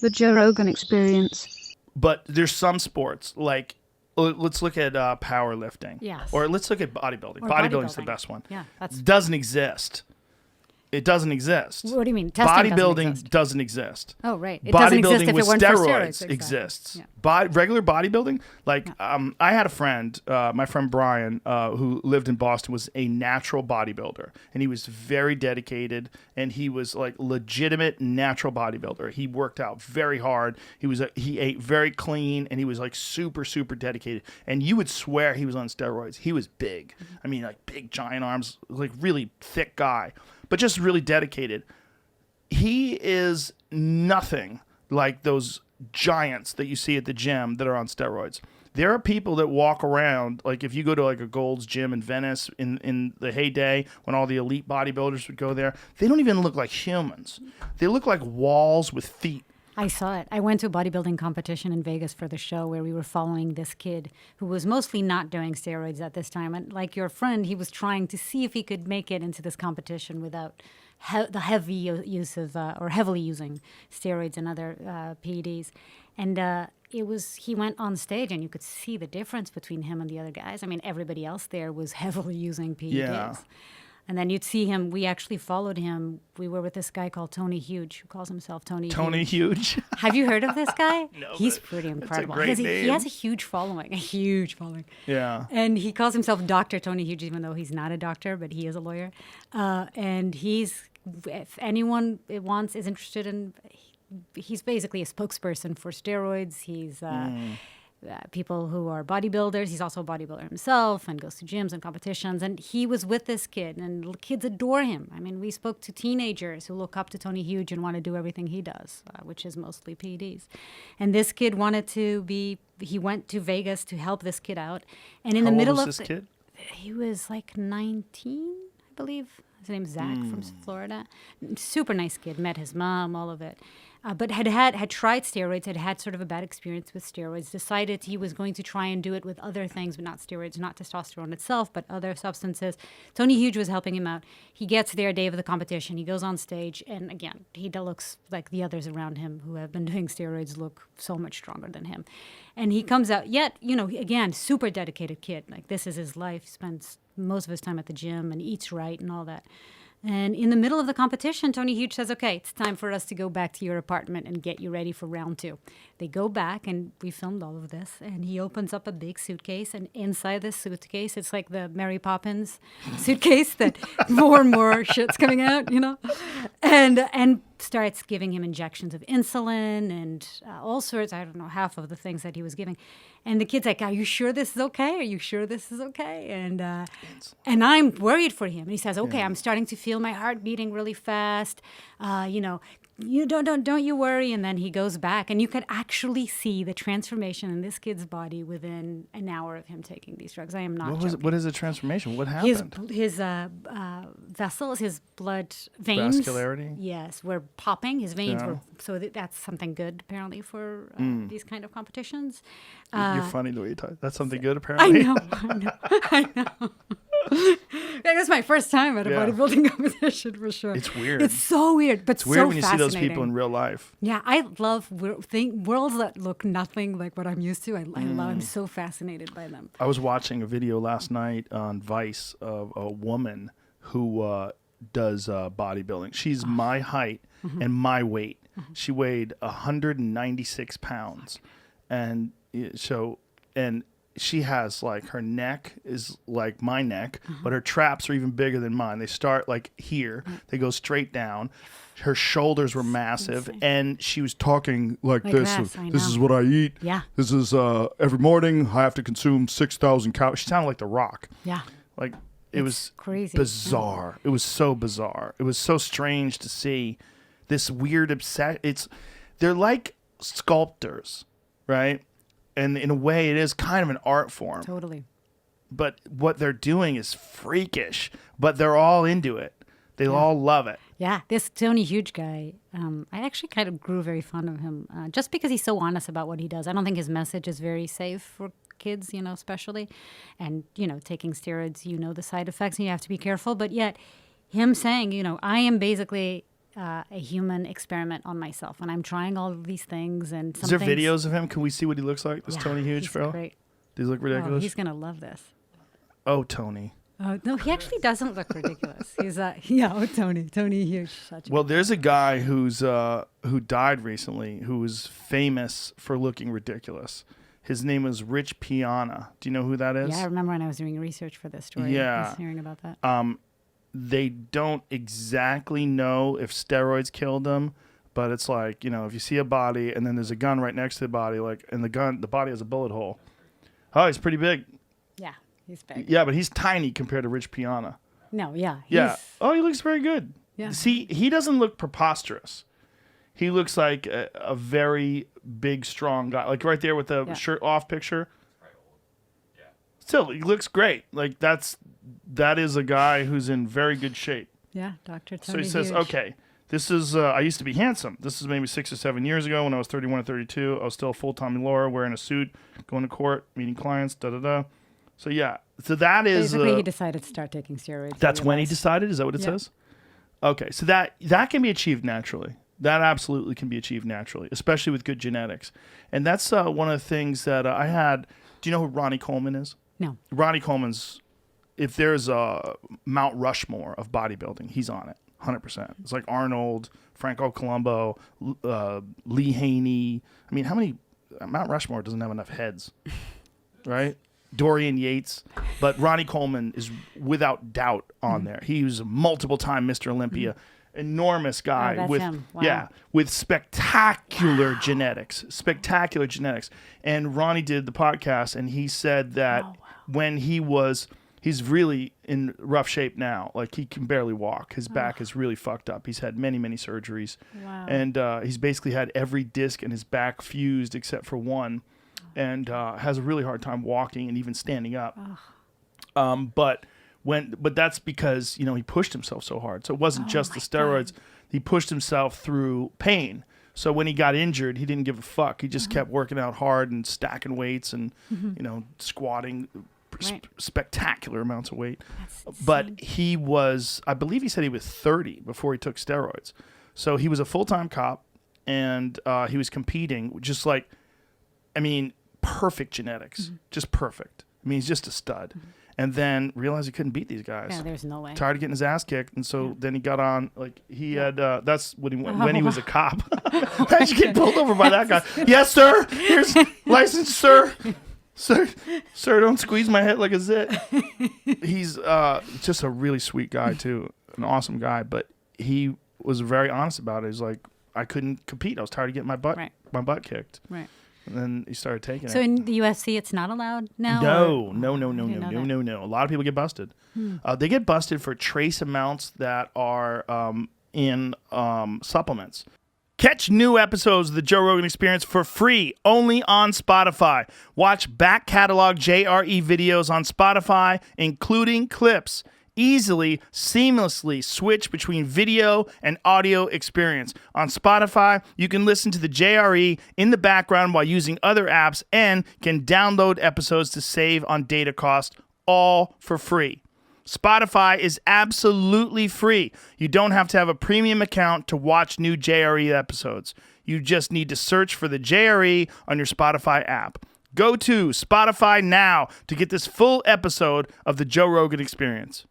The Joe Rogan Experience. But there's some sports, like, let's look at powerlifting. Yes. Or let's look at bodybuilding. Or Bodybuilding's the bodybuilding. best one. Yeah, that's. Doesn't exist. It doesn't exist. What do you mean? Testing Bodybuilding doesn't exist. Oh, right. It doesn't exist if it with weren't for steroids steroids. Exactly. exists. Yeah. Regular bodybuilding, like I had a friend, my friend Brian, who lived in Boston, was a natural bodybuilder, and he was very dedicated, and he was like legitimate natural bodybuilder. He worked out very hard. He ate very clean, and he was like super dedicated. And you would swear he was on steroids. He was big. I mean, like big giant arms, like really thick guy, but just really dedicated. He is nothing like those giants that you see at the gym that are on steroids. There are people that walk around, like if you go to like a Gold's Gym in Venice in the heyday when all the elite bodybuilders would go there, they don't even look like humans. They look like walls with feet. I saw it. I went to a bodybuilding competition in Vegas for the show where we were following this kid who was mostly not doing steroids at this time. And like your friend, he was trying to see if he could make it into this competition without the heavy use of, or heavily using steroids and other PEDs. And he went on stage and you could see the difference between him and the other guys. I mean, everybody else there was heavily using PEDs. Yeah. And then you'd see him. We actually followed him. We were with this guy called Tony Huge, who calls himself Tony Huge. Have you heard of this guy? No, He's pretty incredible. It's a great He has name. a huge following, Yeah. And he calls himself Dr. Tony Huge, even though he's not a doctor, but he is a lawyer. And if anyone is interested in, he's basically a spokesperson for steroids. He's people who are bodybuilders. He's also a bodybuilder himself and goes to gyms and competitions. And he was with this kid, and kids adore him. I mean, we spoke to teenagers who look up to Tony Huge and want to do everything he does, which is mostly PEDs. And this kid he went to Vegas to help this kid out. And in the middle of this kid? He was like 19, I believe. His name's Zach from Florida. Super nice kid. Met his mom, all of it. But had tried steroids, had sort of a bad experience with steroids, decided he was going to try and do it with other things, but not steroids, not testosterone itself, but other substances. Tony Huge was helping him out. He gets there day of the competition. He goes on stage, and again, he looks like the others around him who have been doing steroids look so much stronger than him. And he comes out, yet, again, super dedicated kid. Like, this is his life. He spends most of his time at the gym and eats right and all that. And in the middle of the competition, Tony Huge says, okay, it's time for us to go back to your apartment and get you ready for round 2. They go back, and we filmed all of this, and he opens up a big suitcase, and inside this suitcase, it's like the Mary Poppins suitcase that more and more shit's coming out, and starts giving him injections of insulin and all sorts, I don't know, half of the things that he was giving. And the kid's like, are you sure this is okay? Are you sure this is okay? And I'm worried for him. And he says, okay, I'm starting to feel my heart beating really fast. You don't you worry. And then he goes back, and you could actually see the transformation in this kid's body within an hour of him taking these drugs. I am not joking. What is the transformation? What happened? His vessels, his blood veins. Vascularity? Yes, were popping. His veins were, so that's something good, apparently, for these kind of competitions. You're funny the way you talk. That's something good, apparently. I know. That was my first time at a bodybuilding competition, for sure. It's weird. It's so weird, but it's weird when you see fascinating. those people in real life. Yeah, I love worlds that look nothing like what I'm used to. I'm so fascinated by them. I was watching a video last night on Vice of a woman who does bodybuilding. She's my height and my weight. She weighed 196 pounds. And she has, like, her neck is like my neck, but her traps are even bigger than mine. They start like here, they go straight down. Her shoulders were massive, and she was talking like this. This is what I eat. Yeah. This is every morning I have to consume 6,000 calories. She sounded like The Rock. Yeah. Like, it was crazy. Bizarre. Yeah. It was so bizarre. It was so strange to see this weird obsession. They're like sculptors, right? And in a way, it is kind of an art form. Totally. But what they're doing is freakish. But they're all into it. They all love it. Yeah, this Tony Huge guy, I actually kind of grew very fond of him just because he's so honest about what he does. I don't think his message is very safe for kids, especially. And, taking steroids, the side effects, and you have to be careful. But yet, him saying, I am basically a human experiment on myself. And I'm trying all of these things. And is there videos of him? Can we see what he looks like? This Tony Huge he's bro? Great. Does he look ridiculous? Oh, he's going to love this. Oh, Tony. Oh, no, he actually doesn't look ridiculous. He's Tony Huge. Well, there's a guy who died recently who was famous for looking ridiculous. His name was Rich Piana. Do you know who that is? Yeah, I remember when I was doing research for this story. Yeah. I was hearing about that. They don't exactly know if steroids killed him, but it's like, if you see a body and then there's a gun right next to the body, and the body has a bullet hole. Oh, he's pretty big. Yeah, he's big. Yeah, but he's tiny compared to Rich Piana. No, yeah. Yeah. Oh, he looks very good. Yeah. See, he doesn't look preposterous. He looks like a very big, strong guy. Like right there with the shirt off picture. Still, he looks great. Like that is a guy who's in very good shape. Yeah, Dr. Tony So he says, Huge. okay, this is, I used to be handsome. This is maybe 6 or 7 years ago when I was 31 or 32. I was still a full-time lawyer, wearing a suit, going to court, meeting clients, da-da-da. So yeah, so that is... Basically, he decided to start taking steroids. That's when he decided? Is that what it says? Okay, so that can be achieved naturally. That absolutely can be achieved naturally, especially with good genetics. And that's one of the things that I had... Do you know who Ronnie Coleman is? No. Ronnie Coleman's, if there's a Mount Rushmore of bodybuilding, he's on it, 100%. It's like Arnold, Franco Columbu, Lee Haney. I mean, how many, Mount Rushmore doesn't have enough heads, right? Dorian Yates. But Ronnie Coleman is without doubt on there. He was a multiple-time Mr. Olympia. Enormous guy that's with him. Wow. with spectacular genetics, and Ronnie did the podcast and he said that when he's really in rough shape now, like he can barely walk, his back is really fucked up, he's had many surgeries, and he's basically had every disc in his back fused except for one, and has a really hard time walking and even standing up. But that's because, he pushed himself so hard. So it wasn't just the steroids. God. He pushed himself through pain. So when he got injured, he didn't give a fuck. He just kept working out hard and stacking weights and, squatting spectacular amounts of weight. But he was, I believe he said he was 30 before he took steroids. So he was a full-time cop and he was competing just perfect genetics, just perfect. I mean, he's just a stud. And then realized he couldn't beat these guys. Yeah, there's no way. Tired of getting his ass kicked, and so then he got on. Like he had. That's when he was a cop. Imagine getting pulled over by that guy. Yes, sir. Here's license, sir. Sir, don't squeeze my head like a zit. He's just a really sweet guy too, an awesome guy. But he was very honest about it. He's like, I couldn't compete. I was tired of getting my butt kicked. Right. And then he started taking it. So in the UFC, it's not allowed now? No. A lot of people get busted. They get busted for trace amounts that are in supplements. Catch new episodes of the Joe Rogan Experience for free only on Spotify. Watch back catalog JRE videos on Spotify, including clips. Easily, seamlessly switch between video and audio experience. On Spotify, you can listen to the JRE in the background while using other apps and can download episodes to save on data cost, all for free. Spotify is absolutely free. You don't have to have a premium account to watch new JRE episodes. You just need to search for the JRE on your Spotify app. Go to Spotify now to get this full episode of the Joe Rogan Experience.